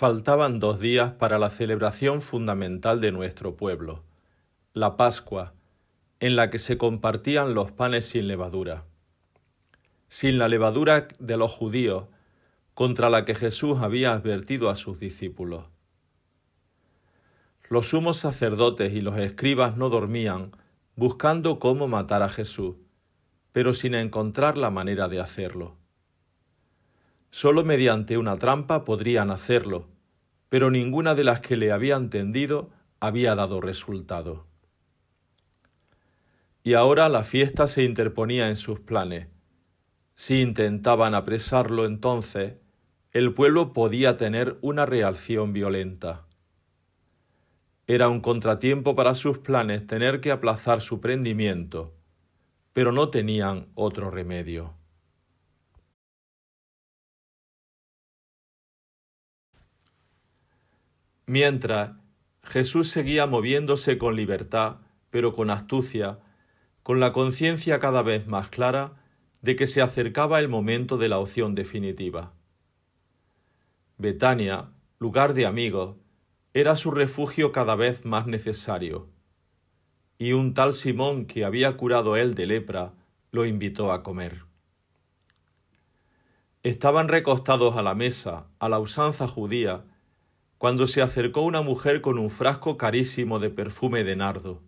Faltaban 2 días para la celebración fundamental de nuestro pueblo, la Pascua, en la que se compartían los panes sin levadura. Sin la levadura de los judíos, contra la que Jesús había advertido a sus discípulos. Los sumos sacerdotes y los escribas no dormían, buscando cómo matar a Jesús, pero sin encontrar la manera de hacerlo. Solo mediante una trampa podrían hacerlo, pero ninguna de las que le habían tendido había dado resultado. Y ahora la fiesta se interponía en sus planes. Si intentaban apresarlo entonces, el pueblo podía tener una reacción violenta. Era un contratiempo para sus planes tener que aplazar su prendimiento, pero no tenían otro remedio. Mientras, Jesús seguía moviéndose con libertad, pero con astucia, con la conciencia cada vez más clara de que se acercaba el momento de la opción definitiva. Betania, lugar de amigos, era su refugio cada vez más necesario, y un tal Simón que había curado él de lepra lo invitó a comer. Estaban recostados a la mesa, a la usanza judía, cuando se acercó una mujer con un frasco carísimo de perfume de nardo,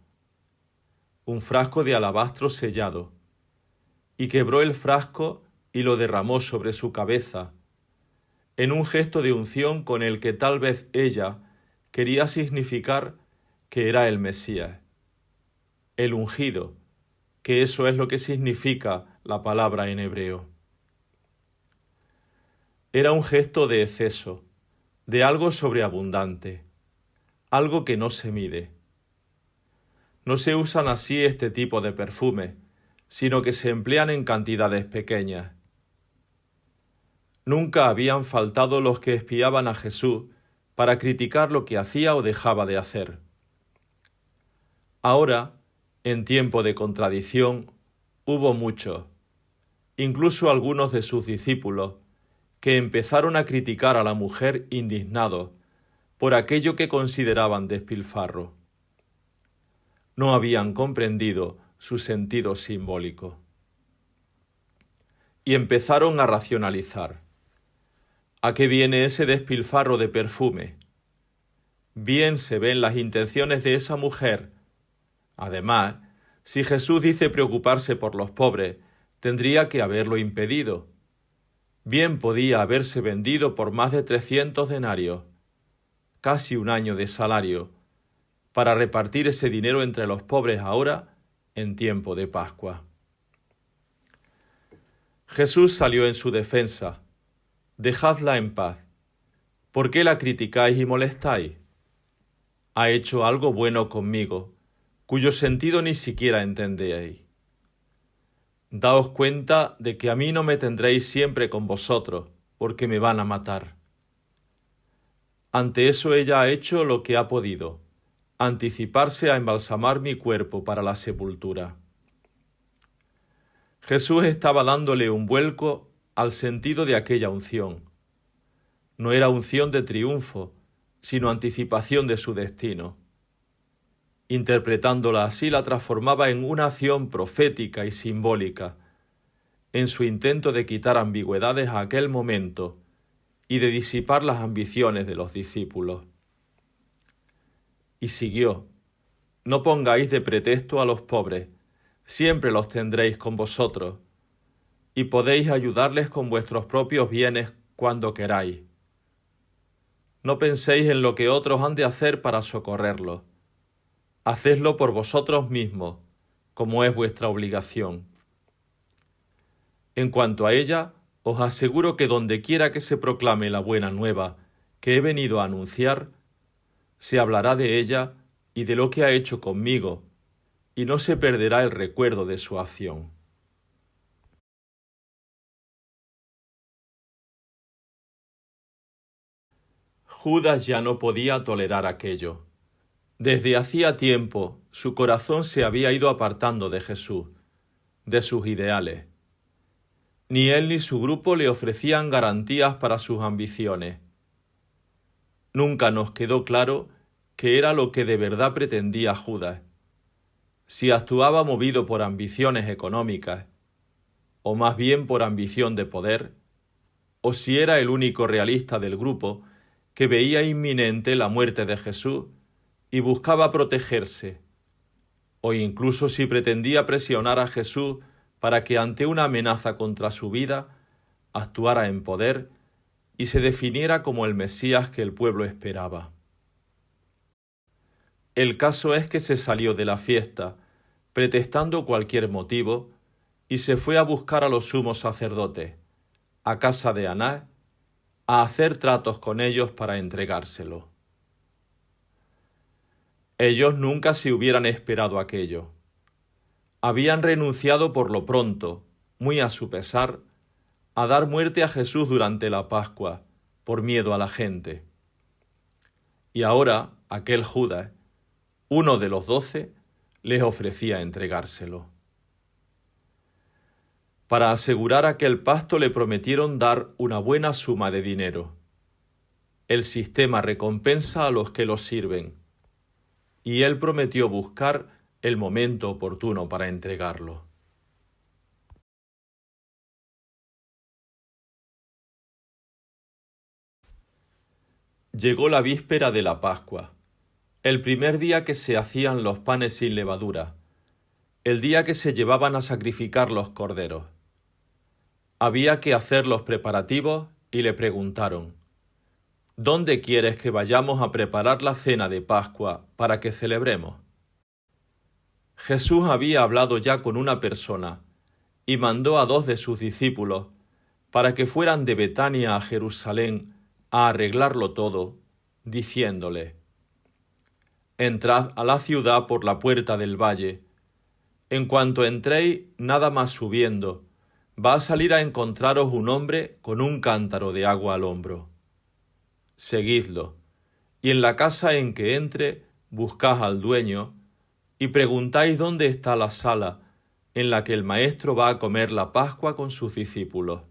un frasco de alabastro sellado, y quebró el frasco y lo derramó sobre su cabeza, en un gesto de unción con el que tal vez ella quería significar que era el Mesías, el ungido, que eso es lo que significa la palabra en hebreo. Era un gesto de exceso, de algo sobreabundante, algo que no se mide. No se usan así este tipo de perfumes, sino que se emplean en cantidades pequeñas. Nunca habían faltado los que espiaban a Jesús para criticar lo que hacía o dejaba de hacer. Ahora, en tiempo de contradicción, hubo muchos, incluso algunos de sus discípulos, que empezaron a criticar a la mujer indignados por aquello que consideraban despilfarro. No habían comprendido su sentido simbólico. Y empezaron a racionalizar. ¿A qué viene ese despilfarro de perfume? Bien se ven las intenciones de esa mujer. Además, si Jesús dice preocuparse por los pobres, tendría que haberlo impedido. Bien podía haberse vendido por más de 300 denarios, casi un año de salario, para repartir ese dinero entre los pobres ahora en tiempo de Pascua. Jesús salió en su defensa. Dejadla en paz. ¿Por qué la criticáis y molestáis? Ha hecho algo bueno conmigo, cuyo sentido ni siquiera entendéis. Daos cuenta de que a mí no me tendréis siempre con vosotros, porque me van a matar. Ante eso ella ha hecho lo que ha podido, anticiparse a embalsamar mi cuerpo para la sepultura. Jesús estaba dándole un vuelco al sentido de aquella unción. No era unción de triunfo, sino anticipación de su destino. Interpretándola así la transformaba en una acción profética y simbólica, en su intento de quitar ambigüedades a aquel momento y de disipar las ambiciones de los discípulos. Y siguió: no pongáis de pretexto a los pobres, siempre los tendréis con vosotros, y podéis ayudarles con vuestros propios bienes cuando queráis. No penséis en lo que otros han de hacer para socorrerlos. Hacedlo por vosotros mismos, como es vuestra obligación. En cuanto a ella, os aseguro que dondequiera que se proclame la buena nueva que he venido a anunciar, se hablará de ella y de lo que ha hecho conmigo, y no se perderá el recuerdo de su acción. Judas ya no podía tolerar aquello. Desde hacía tiempo su corazón se había ido apartando de Jesús, de sus ideales. Ni él ni su grupo le ofrecían garantías para sus ambiciones. Nunca nos quedó claro qué era lo que de verdad pretendía Judas, si actuaba movido por ambiciones económicas, o más bien por ambición de poder, o si era el único realista del grupo que veía inminente la muerte de Jesús y buscaba protegerse, o incluso si pretendía presionar a Jesús para que ante una amenaza contra su vida actuara en poder y se definiera como el Mesías que el pueblo esperaba. El caso es que se salió de la fiesta, pretextando cualquier motivo, y se fue a buscar a los sumos sacerdotes, a casa de Anás, a hacer tratos con ellos para entregárselo. Ellos nunca se hubieran esperado aquello. Habían renunciado por lo pronto, muy a su pesar, a dar muerte a Jesús durante la Pascua, por miedo a la gente. Y ahora aquel Judas, uno de los 12, les ofrecía entregárselo. Para asegurar aquel pacto le prometieron dar una buena suma de dinero. El sistema recompensa a los que lo sirven, y él prometió buscar el momento oportuno para entregarlo. Llegó la víspera de la Pascua, el primer día que se hacían los panes sin levadura, el día que se llevaban a sacrificar los corderos. Había que hacer los preparativos y le preguntaron: ¿Dónde quieres que vayamos a preparar la cena de Pascua para que celebremos? Jesús había hablado ya con una persona y mandó a 2 de sus discípulos para que fueran de Betania a Jerusalén a arreglarlo todo, diciéndole: Entrad a la ciudad por la puerta del valle. En cuanto entréis, nada más subiendo, va a salir a encontraros un hombre con un cántaro de agua al hombro. Seguidlo, y en la casa en que entre, buscad al dueño, y preguntáis dónde está la sala en la que el Maestro va a comer la Pascua con sus discípulos.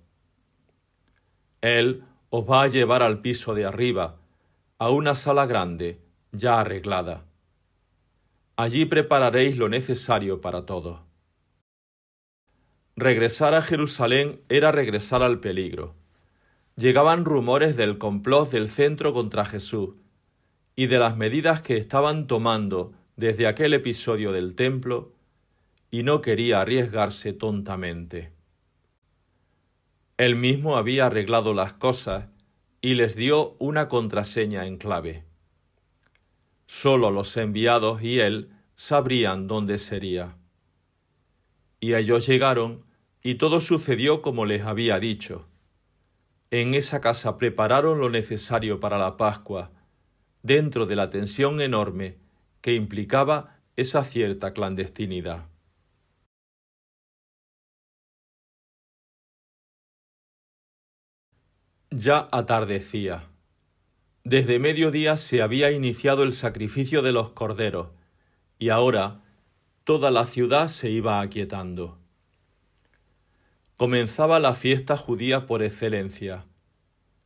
Él os va a llevar al piso de arriba, a una sala grande, ya arreglada. Allí prepararéis lo necesario para todos. Regresar a Jerusalén era regresar al peligro. Llegaban rumores del complot del centro contra Jesús y de las medidas que estaban tomando desde aquel episodio del templo, y no quería arriesgarse tontamente. Él mismo había arreglado las cosas y les dio una contraseña en clave. Solo los enviados y él sabrían dónde sería. Y ellos llegaron, y todo sucedió como les había dicho. En esa casa prepararon lo necesario para la Pascua, dentro de la tensión enorme que implicaba esa cierta clandestinidad. Ya atardecía. Desde mediodía se había iniciado el sacrificio de los corderos, y ahora toda la ciudad se iba aquietando. Comenzaba la fiesta judía por excelencia.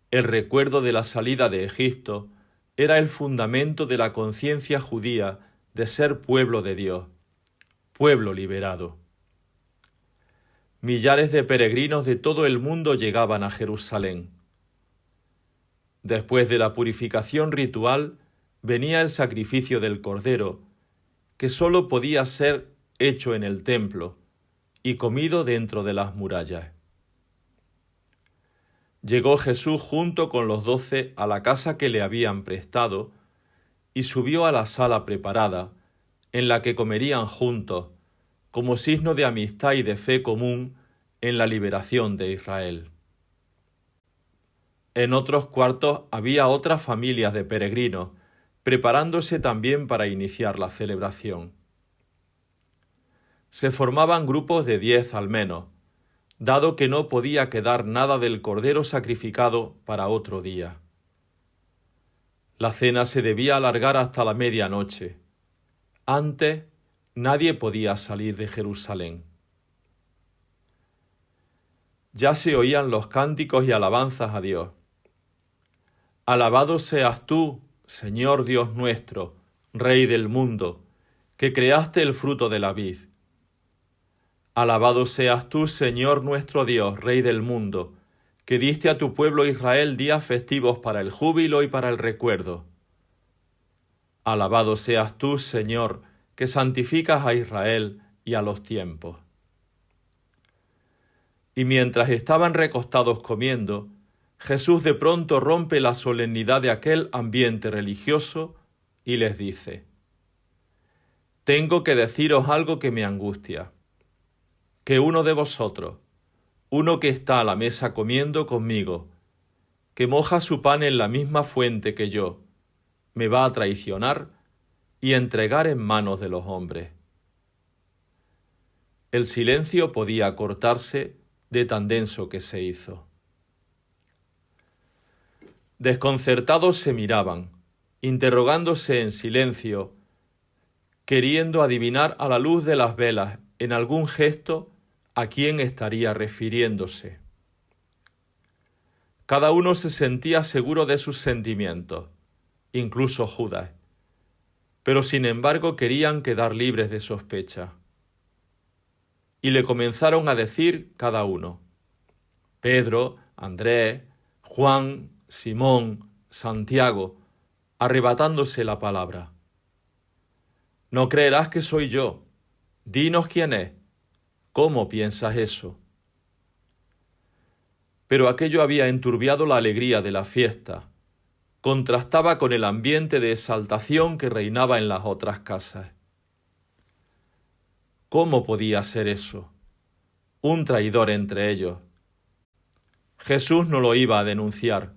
El recuerdo de la salida de Egipto era el fundamento de la conciencia judía de ser pueblo de Dios, pueblo liberado. Millares de peregrinos de todo el mundo llegaban a Jerusalén. Después de la purificación ritual venía el sacrificio del cordero, que sólo podía ser hecho en el templo y comido dentro de las murallas. Llegó Jesús junto con los 12 a la casa que le habían prestado y subió a la sala preparada, en la que comerían juntos, como signo de amistad y de fe común en la liberación de Israel. En otros cuartos había otras familias de peregrinos, preparándose también para iniciar la celebración. Se formaban grupos de 10 al menos, dado que no podía quedar nada del cordero sacrificado para otro día. La cena se debía alargar hasta la medianoche. Antes, nadie podía salir de Jerusalén. Ya se oían los cánticos y alabanzas a Dios. Alabado seas tú, Señor Dios nuestro, Rey del mundo, que creaste el fruto de la vid. Alabado seas tú, Señor nuestro Dios, Rey del mundo, que diste a tu pueblo Israel días festivos para el júbilo y para el recuerdo. Alabado seas tú, Señor, que santificas a Israel y a los tiempos. Y mientras estaban recostados comiendo, Jesús de pronto rompe la solemnidad de aquel ambiente religioso y les dice: Tengo que deciros algo que me angustia, que uno de vosotros, uno que está a la mesa comiendo conmigo, que moja su pan en la misma fuente que yo, me va a traicionar y entregar en manos de los hombres. El silencio podía cortarse de tan denso que se hizo. Desconcertados se miraban, interrogándose en silencio, queriendo adivinar a la luz de las velas en algún gesto a quién estaría refiriéndose. Cada uno se sentía seguro de sus sentimientos, incluso Judas, pero sin embargo querían quedar libres de sospecha. Y le comenzaron a decir cada uno: Pedro, Andrés, Juan, Simón, Santiago, arrebatándose la palabra. No creerás que soy yo. Dinos quién es. ¿Cómo piensas eso? Pero aquello había enturbiado la alegría de la fiesta. Contrastaba con el ambiente de exaltación que reinaba en las otras casas. ¿Cómo podía ser eso? Un traidor entre ellos. Jesús no lo iba a denunciar,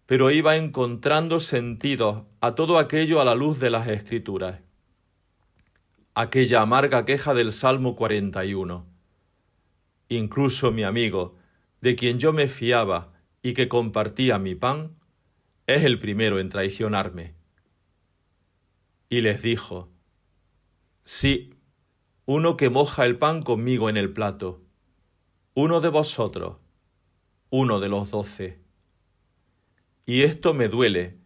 pero iba encontrando sentidos a todo aquello a la luz de las Escrituras. Aquella amarga queja del Salmo 41. Incluso mi amigo, de quien yo me fiaba y que compartía mi pan, es el primero en traicionarme. Y les dijo: Sí, uno que moja el pan conmigo en el plato, uno de vosotros, uno de los 12. Y esto me duele,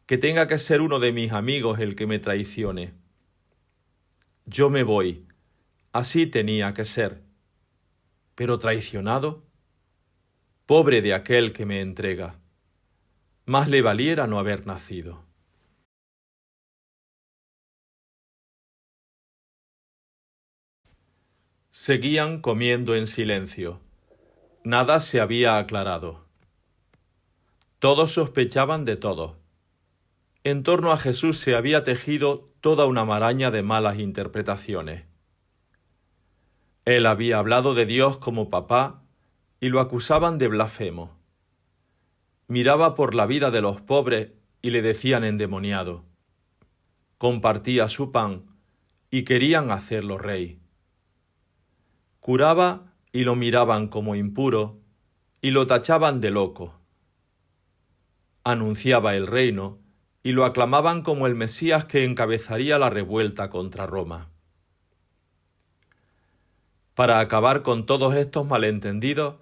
que tenga que ser uno de mis amigos el que me traicione. Yo me voy, así tenía que ser. Pero traicionado, pobre de aquel que me entrega, más le valiera no haber nacido. Seguían comiendo en silencio. Nada se había aclarado. Todos sospechaban de todo. En torno a Jesús se había tejido toda una maraña de malas interpretaciones. Él había hablado de Dios como papá y lo acusaban de blasfemo. Miraba por la vida de los pobres y le decían endemoniado. Compartía su pan y querían hacerlo rey. Curaba y lo miraban como impuro y lo tachaban de loco. Anunciaba el reino y lo aclamaban como el Mesías que encabezaría la revuelta contra Roma. Para acabar con todos estos malentendidos,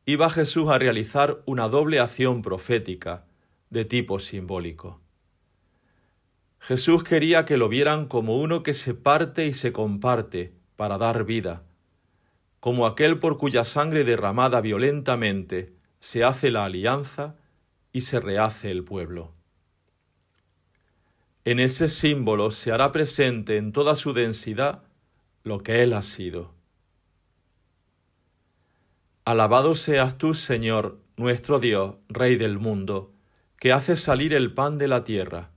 iba Jesús a realizar una doble acción profética de tipo simbólico. Jesús quería que lo vieran como uno que se parte y se comparte para dar vida, como aquel por cuya sangre derramada violentamente se hace la alianza y se rehace el pueblo. En ese símbolo se hará presente en toda su densidad lo que Él ha sido. Alabado seas tú, Señor, nuestro Dios, Rey del mundo, que haces salir el pan de la tierra,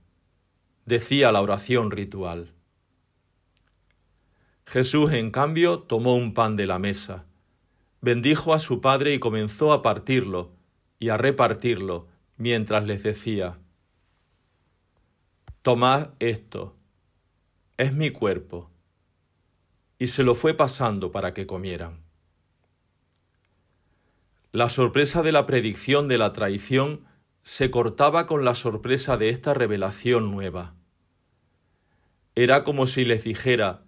decía la oración ritual. Jesús, en cambio, tomó un pan de la mesa, bendijo a su Padre y comenzó a partirlo y a repartirlo, mientras les decía: Tomad esto, es mi cuerpo. Y se lo fue pasando para que comieran. La sorpresa de la predicción de la traición se cortaba con la sorpresa de esta revelación nueva. Era como si les dijera: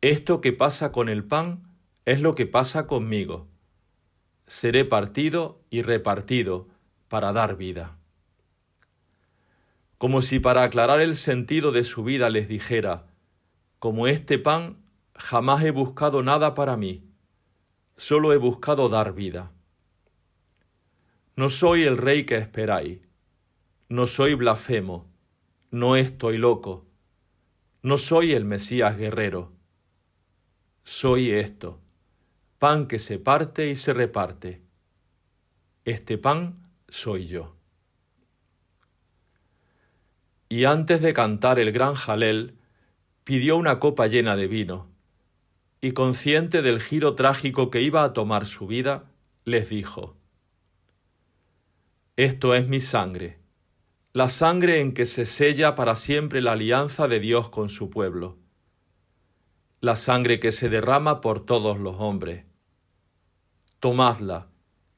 esto que pasa con el pan es lo que pasa conmigo. Seré partido y repartido para dar vida. como si para aclarar el sentido de su vida les dijera: como este pan, jamás he buscado nada para mí, solo he buscado dar vida. No soy el rey que esperáis, no soy blasfemo, no estoy loco, no soy el Mesías guerrero. Soy esto, pan que se parte y se reparte. Este pan soy yo. Y antes de cantar el gran jalel, pidió una copa llena de vino, y consciente del giro trágico que iba a tomar su vida, les dijo: esto es mi sangre, la sangre en que se sella para siempre la alianza de Dios con su pueblo, la sangre que se derrama por todos los hombres. Tomadla,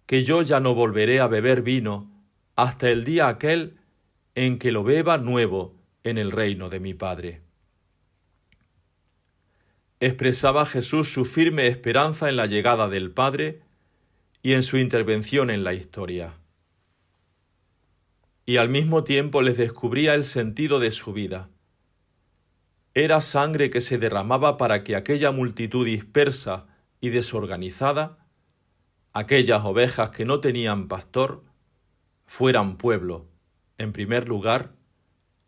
que yo ya no volveré a beber vino hasta el día aquel en que lo beba nuevo en el reino de mi Padre. Expresaba Jesús su firme esperanza en la llegada del Padre y en su intervención en la historia. Y al mismo tiempo les descubría el sentido de su vida. Era sangre que se derramaba para que aquella multitud dispersa y desorganizada, aquellas ovejas que no tenían pastor, fueran pueblo, en primer lugar,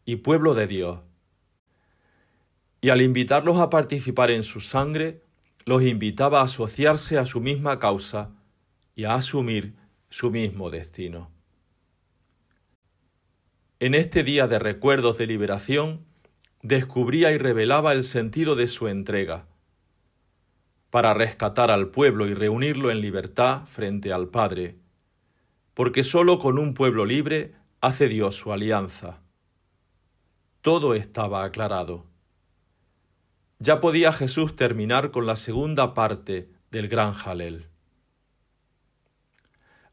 y pueblo de Dios. Y al invitarlos a participar en su sangre, los invitaba a asociarse a su misma causa y a asumir su mismo destino. En este día de recuerdos de liberación, descubría y revelaba el sentido de su entrega, para rescatar al pueblo y reunirlo en libertad frente al Padre, porque sólo con un pueblo libre hace Dios su alianza. Todo estaba aclarado. Ya podía Jesús terminar con la segunda parte del gran jalel.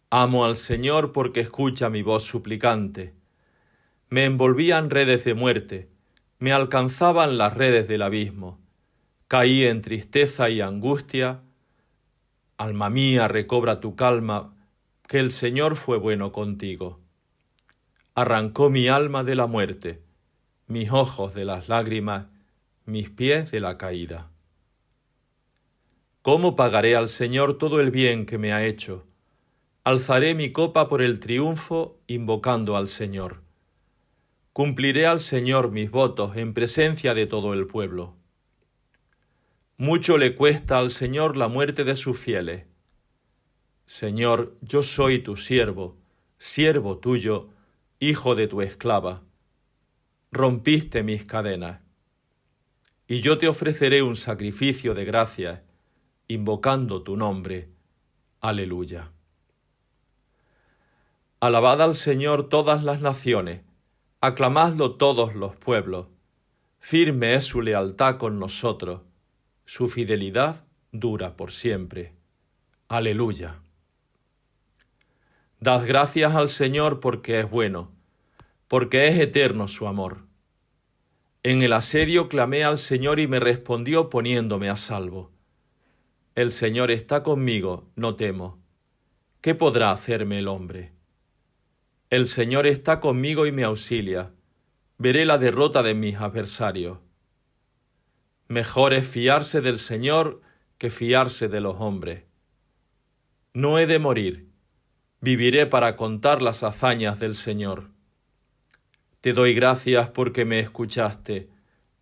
Amo al Señor porque escucha mi voz suplicante. Me envolvían redes de muerte, me alcanzaban las redes del abismo. Caí en tristeza y angustia. Alma mía, recobra tu calma, que el Señor fue bueno contigo. Arrancó mi alma de la muerte, mis ojos de las lágrimas, mis pies de la caída. ¿Cómo pagaré al Señor todo el bien que me ha hecho? Alzaré mi copa por el triunfo, invocando al Señor. Cumpliré al Señor mis votos en presencia de todo el pueblo. Mucho le cuesta al Señor la muerte de sus fieles. Señor, yo soy tu siervo, siervo tuyo, hijo de tu esclava. Rompiste mis cadenas. Y yo te ofreceré un sacrificio de gracias, invocando tu nombre. Aleluya. Alabad al Señor todas las naciones, aclamadlo todos los pueblos. Firme es su lealtad con nosotros, su fidelidad dura por siempre. Aleluya. Dad gracias al Señor porque es bueno, porque es eterno su amor. En el asedio clamé al Señor y me respondió poniéndome a salvo. El Señor está conmigo, no temo. ¿Qué podrá hacerme el hombre? El Señor está conmigo y me auxilia. Veré la derrota de mis adversarios. Mejor es fiarse del Señor que fiarse de los hombres. No he de morir, viviré para contar las hazañas del Señor. Te doy gracias porque me escuchaste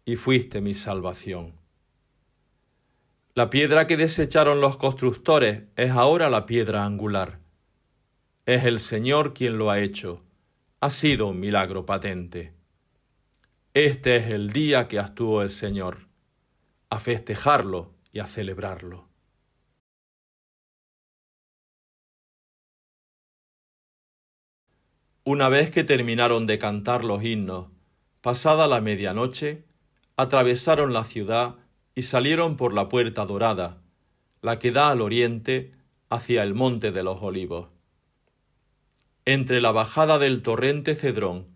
y fuiste mi salvación. La piedra que desecharon los constructores es ahora la piedra angular. Es el Señor quien lo ha hecho. Ha sido un milagro patente. Este es el día que actuó el Señor. A festejarlo y a celebrarlo. Una vez que terminaron de cantar los himnos, pasada la medianoche, atravesaron la ciudad y salieron por la puerta dorada, la que da al oriente hacia el monte de los olivos. Entre la bajada del torrente Cedrón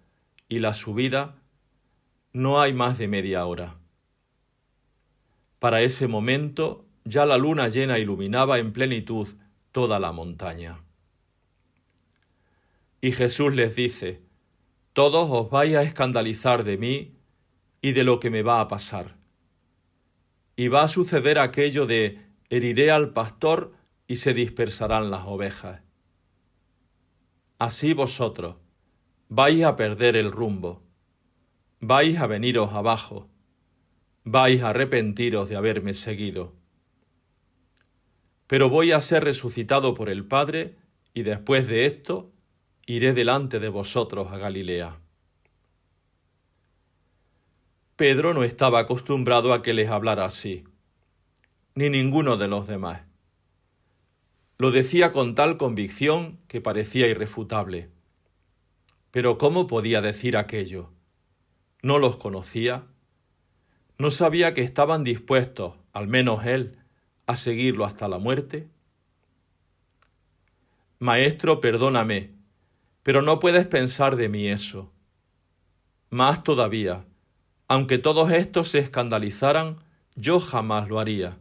y la subida no hay más de media hora. Para ese momento ya la luna llena iluminaba en plenitud toda la montaña. Y Jesús les dice: todos os vais a escandalizar de mí y de lo que me va a pasar. Y va a suceder aquello de heriré al pastor y se dispersarán las ovejas. Así vosotros vais a perder el rumbo, vais a veniros abajo, vais a arrepentiros de haberme seguido. Pero voy a ser resucitado por el Padre, y después de esto iré delante de vosotros a Galilea. Pedro no estaba acostumbrado a que les hablara así, ni ninguno de los demás. Lo decía con tal convicción que parecía irrefutable. Pero ¿cómo podía decir aquello? ¿No los conocía? ¿No sabía que estaban dispuestos, al menos él, a seguirlo hasta la muerte? Maestro, perdóname, pero no puedes pensar de mí eso. Más todavía, aunque todos estos se escandalizaran, yo jamás lo haría.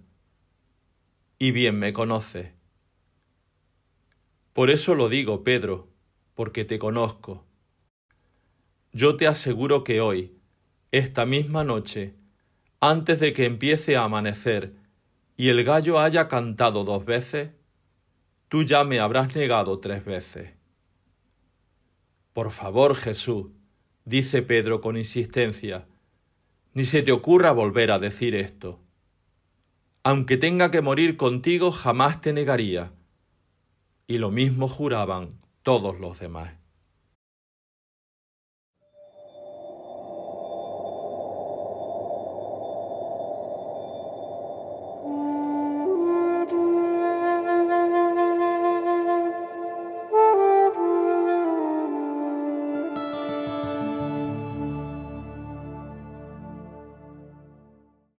Y bien me conoces. Por eso lo digo, Pedro, porque te conozco. Yo te aseguro que hoy, esta misma noche, antes de que empiece a amanecer y el gallo haya cantado 2 veces, tú ya me habrás negado 3 veces. Por favor, Jesús, dice Pedro con insistencia, ni se te ocurra volver a decir esto. Aunque tenga que morir contigo, jamás te negaría. Y lo mismo juraban todos los demás.